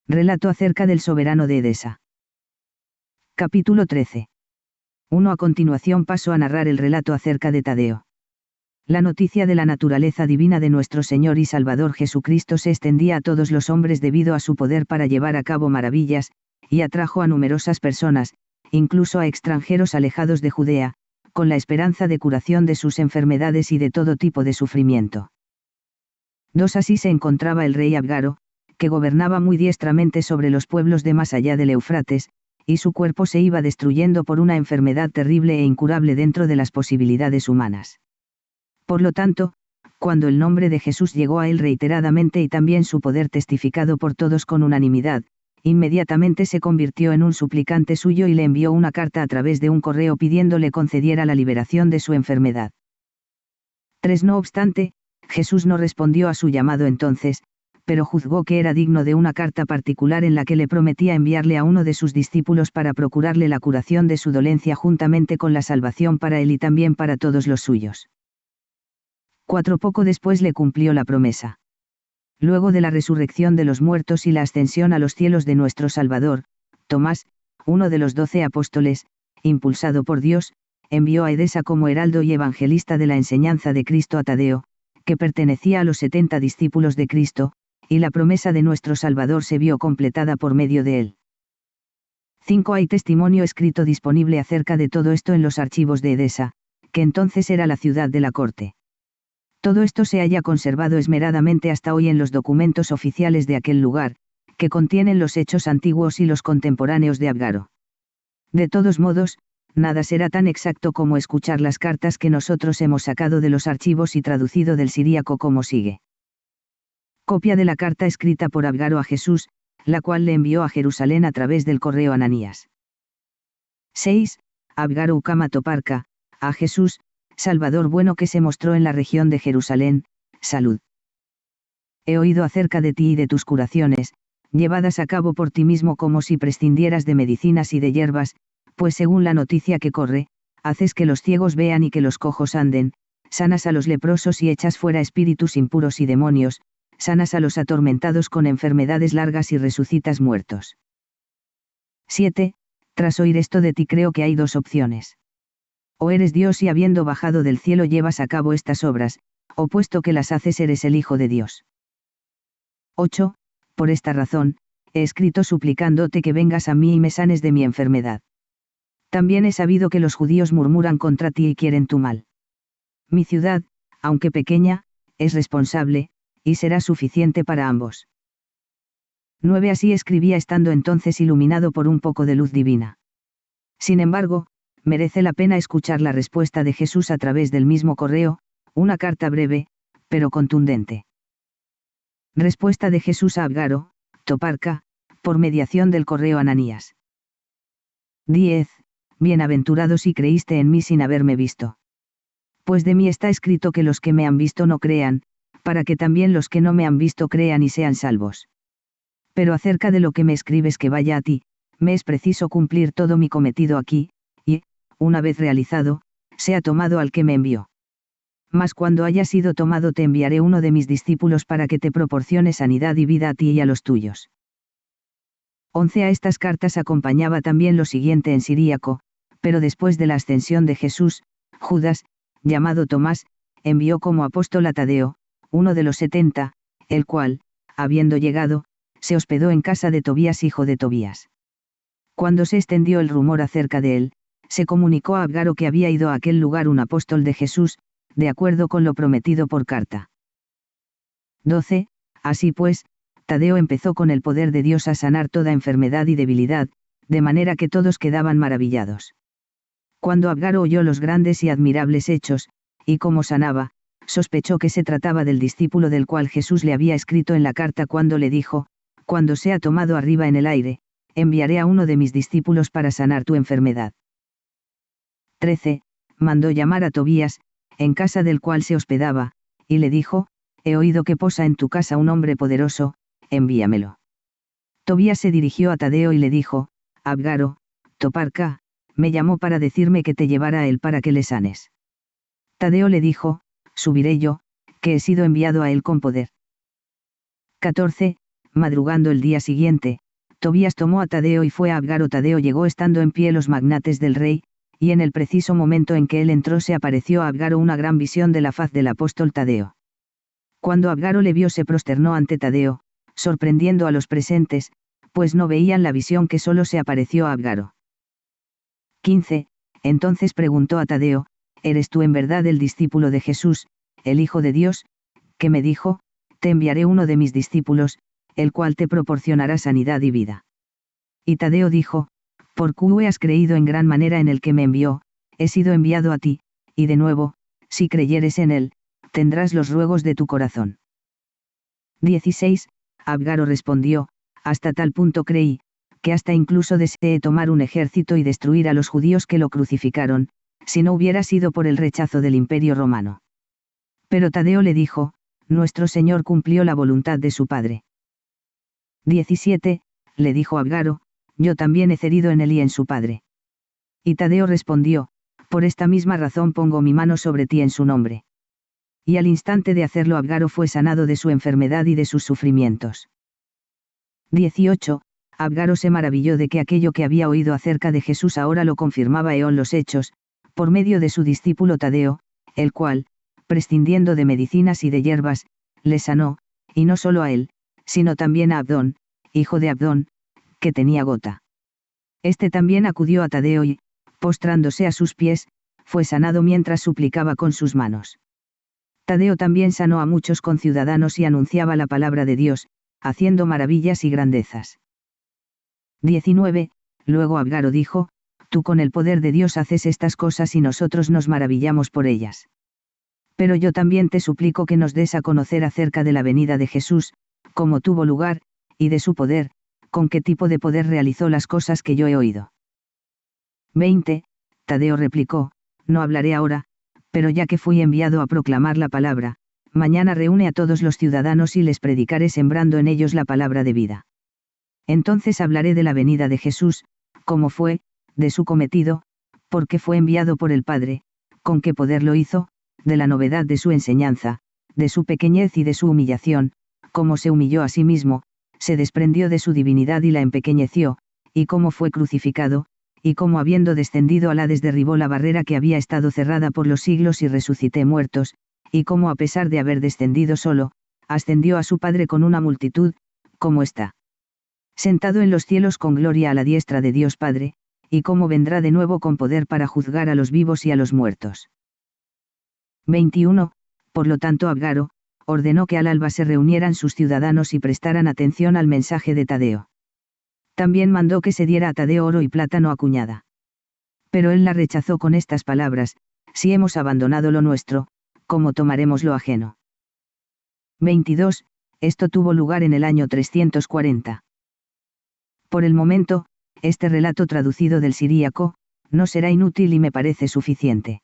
Relato acerca del soberano de Edesa. Capítulo 13. 1. A continuación paso a narrar el relato acerca de Tadeo. La noticia de la naturaleza divina de nuestro Señor y Salvador Jesucristo se extendía a todos los hombres debido a su poder para llevar a cabo maravillas, y atrajo a numerosas personas, incluso a extranjeros alejados de Judea, con la esperanza de curación de sus enfermedades y de todo tipo de sufrimiento. 2. Así se encontraba el rey Abgaro, que gobernaba muy diestramente sobre los pueblos de más allá del Eufrates, y su cuerpo se iba destruyendo por una enfermedad terrible e incurable dentro de las posibilidades humanas. Por lo tanto, cuando el nombre de Jesús llegó a él reiteradamente y también su poder testificado por todos con unanimidad, inmediatamente se convirtió en un suplicante suyo y le envió una carta a través de un correo pidiéndole concediera la liberación de su enfermedad. 3. No obstante, Jesús no respondió a su llamado entonces, pero juzgó que era digno de una carta particular en la que le prometía enviarle a uno de sus discípulos para procurarle la curación de su dolencia juntamente con la salvación para él y también para todos los suyos. 4. Poco después le cumplió la promesa. Luego de la resurrección de los muertos y la ascensión a los cielos de nuestro Salvador, Tomás, uno de los 12 apóstoles, impulsado por Dios, envió a Edesa como heraldo y evangelista de la enseñanza de Cristo a Tadeo, que pertenecía a los 70 discípulos de Cristo, y la promesa de nuestro Salvador se vio completada por medio de él. 5. Hay testimonio escrito disponible acerca de todo esto en los archivos de Edesa, que entonces era la ciudad de la corte. Todo esto se haya conservado esmeradamente hasta hoy en los documentos oficiales de aquel lugar, que contienen los hechos antiguos y los contemporáneos de Abgaro. De todos modos, nada será tan exacto como escuchar las cartas que nosotros hemos sacado de los archivos y traducido del siríaco como sigue. Copia de la carta escrita por Abgaro a Jesús, la cual le envió a Jerusalén a través del correo Ananías. 6. Abgaro Ukama Toparca, a Jesús, Salvador bueno que se mostró en la región de Jerusalén, salud. He oído acerca de ti y de tus curaciones, llevadas a cabo por ti mismo como si prescindieras de medicinas y de hierbas, pues según la noticia que corre, haces que los ciegos vean y que los cojos anden, sanas a los leprosos y echas fuera espíritus impuros y demonios, sanas a los atormentados con enfermedades largas y resucitas muertos. 7. Tras oír esto de ti creo que hay dos opciones. O eres Dios y habiendo bajado del cielo llevas a cabo estas obras, o puesto que las haces eres el Hijo de Dios. 8. Por esta razón, he escrito suplicándote que vengas a mí y me sanes de mi enfermedad. También he sabido que los judíos murmuran contra ti y quieren tu mal. Mi ciudad, aunque pequeña, es responsable, y será suficiente para ambos. 9. Así escribía estando entonces iluminado por un poco de luz divina. Sin embargo, merece la pena escuchar la respuesta de Jesús a través del mismo correo, una carta breve, pero contundente. Respuesta de Jesús a Abgaro, Toparca, por mediación del correo Ananías. 10. Bienaventurados si creíste en mí sin haberme visto. Pues de mí está escrito que los que me han visto no crean, para que también los que no me han visto crean y sean salvos. Pero acerca de lo que me escribes que vaya a ti, me es preciso cumplir todo mi cometido aquí, y, una vez realizado, sea tomado al que me envió. Mas cuando haya sido tomado te enviaré uno de mis discípulos para que te proporcione sanidad y vida a ti y a los tuyos. 11. A estas cartas acompañaba también lo siguiente en siríaco, pero después de la ascensión de Jesús, Judas, llamado Tomás, envió como apóstol a Tadeo, uno de los 70, el cual, habiendo llegado, se hospedó en casa de Tobías hijo de Tobías. Cuando se extendió el rumor acerca de él, se comunicó a Abgaro que había ido a aquel lugar un apóstol de Jesús, de acuerdo con lo prometido por carta. 12. Así pues, Tadeo empezó con el poder de Dios a sanar toda enfermedad y debilidad, de manera que todos quedaban maravillados. Cuando Abgaro oyó los grandes y admirables hechos, y cómo sanaba, sospechó que se trataba del discípulo del cual Jesús le había escrito en la carta cuando le dijo, cuando sea tomado arriba en el aire, enviaré a uno de mis discípulos para sanar tu enfermedad. 13. Mandó llamar a Tobías, en casa del cual se hospedaba, y le dijo, he oído que posa en tu casa un hombre poderoso, envíamelo. Tobías se dirigió a Tadeo y le dijo, Abgaro, Toparca, me llamó para decirme que te llevara a él para que le sanes. Tadeo le dijo, subiré yo, que he sido enviado a él con poder. 14. madrugando el día siguiente, Tobías tomó a Tadeo y fue a Abgaro. Tadeo llegó estando en pie los magnates del rey, y en el preciso momento en que él entró se apareció a Abgaro una gran visión de la faz del apóstol Tadeo. Cuando Abgaro le vio se prosternó ante Tadeo, sorprendiendo a los presentes, pues no veían la visión que solo se apareció a Abgaro. 15. Entonces preguntó a Tadeo: ¿Eres tú en verdad el discípulo de Jesús, el Hijo de Dios? Que me dijo: te enviaré uno de mis discípulos, el cual te proporcionará sanidad y vida. Y Tadeo dijo: por cuyo has creído en gran manera en el que me envió, he sido enviado a ti, y de nuevo, si creyeres en él, tendrás los ruegos de tu corazón. 16. Abgaro respondió: hasta tal punto creí, que hasta incluso deseé tomar un ejército y destruir a los judíos que lo crucificaron, si no hubiera sido por el rechazo del Imperio romano. Pero Tadeo le dijo: nuestro Señor cumplió la voluntad de su Padre. 17. Le dijo Abgaro: yo también he cedido en él y en su Padre. Y Tadeo respondió: por esta misma razón pongo mi mano sobre ti en su nombre. Y al instante de hacerlo Abgaro fue sanado de su enfermedad y de sus sufrimientos. 18. Abgaro se maravilló de que aquello que había oído acerca de Jesús ahora lo confirmaba en los hechos, por medio de su discípulo Tadeo, el cual, prescindiendo de medicinas y de hierbas, le sanó, y no solo a él, sino también a Abdón, hijo de Abdón, que tenía gota. Este también acudió a Tadeo y, postrándose a sus pies, fue sanado mientras suplicaba con sus manos. Tadeo también sanó a muchos conciudadanos y anunciaba la palabra de Dios, haciendo maravillas y grandezas. 19. Luego Abgaro dijo: tú con el poder de Dios haces estas cosas y nosotros nos maravillamos por ellas. Pero yo también te suplico que nos des a conocer acerca de la venida de Jesús, cómo tuvo lugar, y de su poder, con qué tipo de poder realizó las cosas que yo he oído. 20. Tadeo replicó: no hablaré ahora, pero ya que fui enviado a proclamar la palabra, mañana reúne a todos los ciudadanos y les predicaré sembrando en ellos la palabra de vida. Entonces hablaré de la venida de Jesús, cómo fue, de su cometido, porque fue enviado por el Padre, con qué poder lo hizo, de la novedad de su enseñanza, de su pequeñez y de su humillación, cómo se humilló a sí mismo, se desprendió de su divinidad y la empequeñeció, y cómo fue crucificado, y cómo habiendo descendido al Hades derribó la barrera que había estado cerrada por los siglos y resucité muertos, y cómo a pesar de haber descendido solo, ascendió a su Padre con una multitud, como está sentado en los cielos con gloria a la diestra de Dios Padre, y cómo vendrá de nuevo con poder para juzgar a los vivos y a los muertos. 21. Por lo tanto Abgaro ordenó que al alba se reunieran sus ciudadanos y prestaran atención al mensaje de Tadeo. También mandó que se diera a Tadeo oro y plata no acuñada. Pero él la rechazó con estas palabras: si hemos abandonado lo nuestro, ¿cómo tomaremos lo ajeno? 22. Esto tuvo lugar en el año 340. Por el momento, este relato traducido del siríaco, no será inútil y me parece suficiente.